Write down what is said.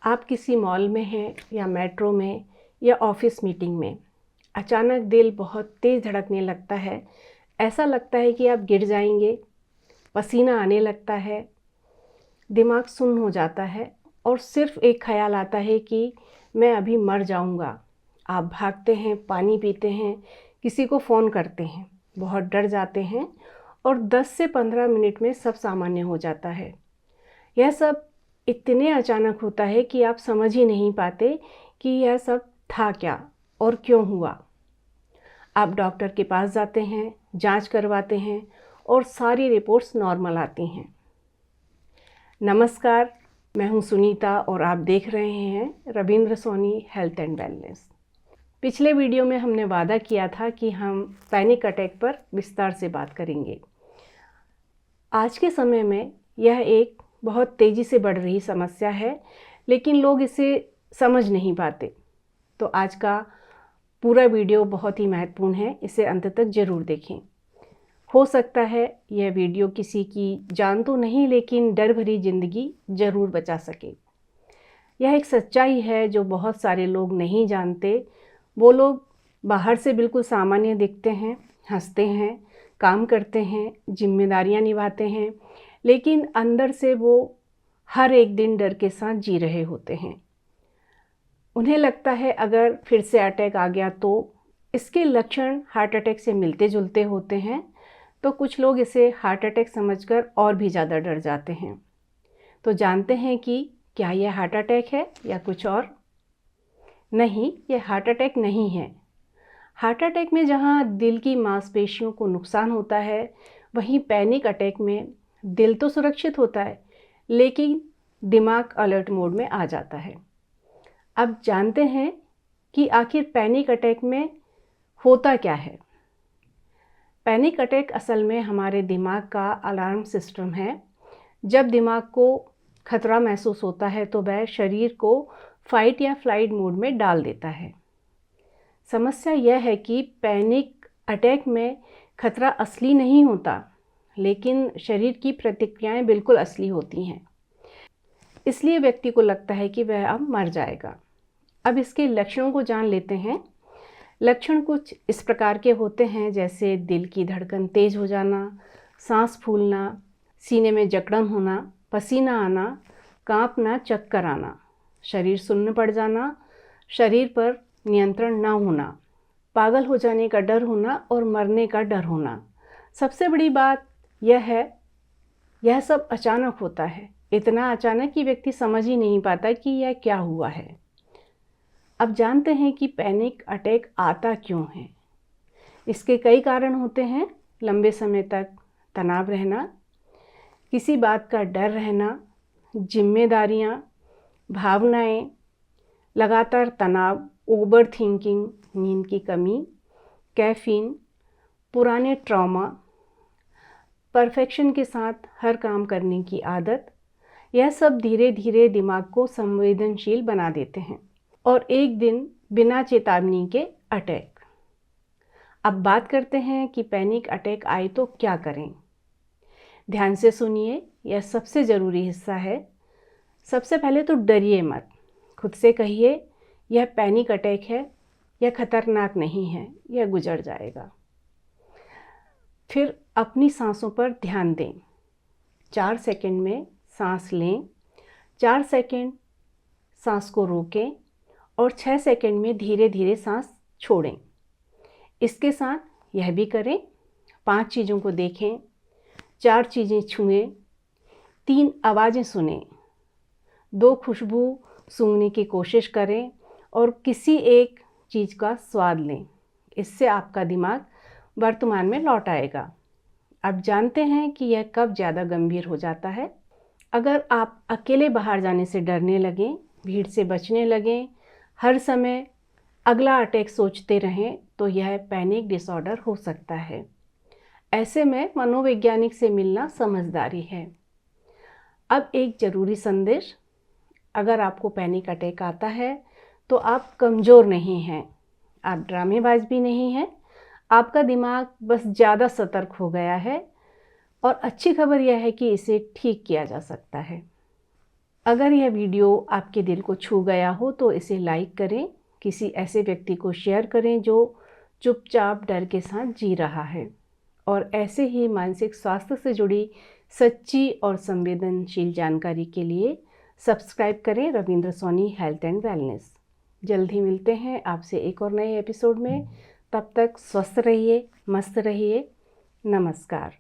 आप किसी मॉल में हैं या मेट्रो में या ऑफिस मीटिंग में, अचानक दिल बहुत तेज़ धड़कने लगता है। ऐसा लगता है कि आप गिर जाएंगे, पसीना आने लगता है, दिमाग सुन्न हो जाता है और सिर्फ एक ख्याल आता है कि मैं अभी मर जाऊंगा। आप भागते हैं, पानी पीते हैं, किसी को फ़ोन करते हैं, बहुत डर जाते हैं और 10 से 15 मिनट में सब सामान्य हो जाता है। यह सब इतने अचानक होता है कि आप समझ ही नहीं पाते कि यह सब था क्या और क्यों हुआ। आप डॉक्टर के पास जाते हैं, जांच करवाते हैं और सारी रिपोर्ट्स नॉर्मल आती हैं। नमस्कार, मैं हूं सुनीता और आप देख रहे हैं Ravindra Soni health and wellness. पिछले वीडियो में हमने वादा किया था कि हम पैनिक अटैक पर विस्तार से बात करेंगे। आज के समय में यह एक बहुत तेज़ी से बढ़ रही समस्या है, लेकिन लोग इसे समझ नहीं पाते। तो आज का पूरा वीडियो बहुत ही महत्वपूर्ण है, इसे अंत तक ज़रूर देखें। हो सकता है यह वीडियो किसी की जान तो नहीं, लेकिन डर भरी ज़िंदगी ज़रूर बचा सके। यह एक सच्चाई है जो बहुत सारे लोग नहीं जानते। वो लोग बाहर से बिल्कुल सामान्य दिखते हैं, हंसते हैं, काम करते हैं, जिम्मेदारियां निभाते हैं, लेकिन अंदर से वो हर एक दिन डर के साथ जी रहे होते हैं। उन्हें लगता है अगर फिर से अटैक आ गया तो इसके लक्षण हार्ट अटैक से मिलते जुलते होते हैं, तो कुछ लोग इसे हार्ट अटैक समझकर और भी ज़्यादा डर जाते हैं। तो जानते हैं कि क्या यह हार्ट अटैक है या कुछ और? नहीं, यह हार्ट अटैक नहीं है। हार्ट अटैक में जहां दिल की मांसपेशियों को नुकसान होता है, वहीं पैनिक अटैक में दिल तो सुरक्षित होता है, लेकिन दिमाग अलर्ट मोड में आ जाता है। अब जानते हैं कि आखिर पैनिक अटैक में होता क्या है। पैनिक अटैक असल में हमारे दिमाग का अलार्म सिस्टम है। जब दिमाग को खतरा महसूस होता है तो वह शरीर को फाइट या फ्लाइट मोड में डाल देता है। समस्या यह है कि पैनिक अटैक में खतरा असली नहीं होता, लेकिन शरीर की प्रतिक्रियाएं बिल्कुल असली होती हैं। इसलिए व्यक्ति को लगता है कि वह अब मर जाएगा। अब इसके लक्षणों को जान लेते हैं। लक्षण कुछ इस प्रकार के होते हैं, जैसे दिल की धड़कन तेज हो जाना, सांस फूलना, सीने में जकड़न होना, पसीना आना, कांपना, चक्कर आना, शरीर सुन्न पड़ जाना, शरीर पर नियंत्रण न होना, पागल हो जाने का डर होना और मरने का डर होना। सबसे बड़ी बात यह है, यह सब अचानक होता है, इतना अचानक कि व्यक्ति समझ ही नहीं पाता कि यह क्या हुआ है। अब जानते हैं कि पैनिक अटैक आता क्यों है। इसके कई कारण होते हैं। लंबे समय तक तनाव रहना, किसी बात का डर रहना, जिम्मेदारियां, भावनाएं, लगातार तनाव, ओवर थिंकिंग, नींद की कमी, कैफीन, पुराने ट्रॉमा, परफेक्शन के साथ हर काम करने की आदत, यह सब धीरे धीरे दिमाग को संवेदनशील बना देते हैं और एक दिन बिना चेतावनी के अटैक। अब बात करते हैं कि पैनिक अटैक आए तो क्या करें। ध्यान से सुनिए, यह सबसे ज़रूरी हिस्सा है। सबसे पहले तो डरिए मत। खुद से कहिए, यह पैनिक अटैक है, यह खतरनाक नहीं है, यह गुजर जाएगा। फिर अपनी सांसों पर ध्यान दें। 4 सेकंड में सांस लें, 4 सेकंड सांस को रोकें और 6 सेकंड में धीरे धीरे सांस छोड़ें। इसके साथ यह भी करें, 5 चीज़ों को देखें, 4 चीज़ें छुएं, 3 आवाज़ें सुनें, 2 खुशबू सूंघने की कोशिश करें और किसी एक चीज़ का स्वाद लें। इससे आपका दिमाग वर्तमान में लौट आएगा। अब जानते हैं कि यह कब ज़्यादा गंभीर हो जाता है। अगर आप अकेले बाहर जाने से डरने लगें, भीड़ से बचने लगें, हर समय अगला अटैक सोचते रहें, तो यह पैनिक डिसऑर्डर हो सकता है। ऐसे में मनोवैज्ञानिक से मिलना समझदारी है। अब एक ज़रूरी संदेश, अगर आपको पैनिक अटैक आता है तो आप कमज़ोर नहीं हैं, आप ड्रामेबाज भी नहीं हैं। आपका दिमाग बस ज़्यादा सतर्क हो गया है और अच्छी खबर यह है कि इसे ठीक किया जा सकता है। अगर यह वीडियो आपके दिल को छू गया हो तो इसे लाइक करें, किसी ऐसे व्यक्ति को शेयर करें जो चुपचाप डर के साथ जी रहा है। और ऐसे ही मानसिक स्वास्थ्य से जुड़ी सच्ची और संवेदनशील जानकारी के लिए सब्सक्राइब करें Ravindra Soni health and wellness. जल्द ही मिलते हैं आपसे एक और नए एपिसोड में। तब तक स्वस्थ रहिए, मस्त रहिए। नमस्कार।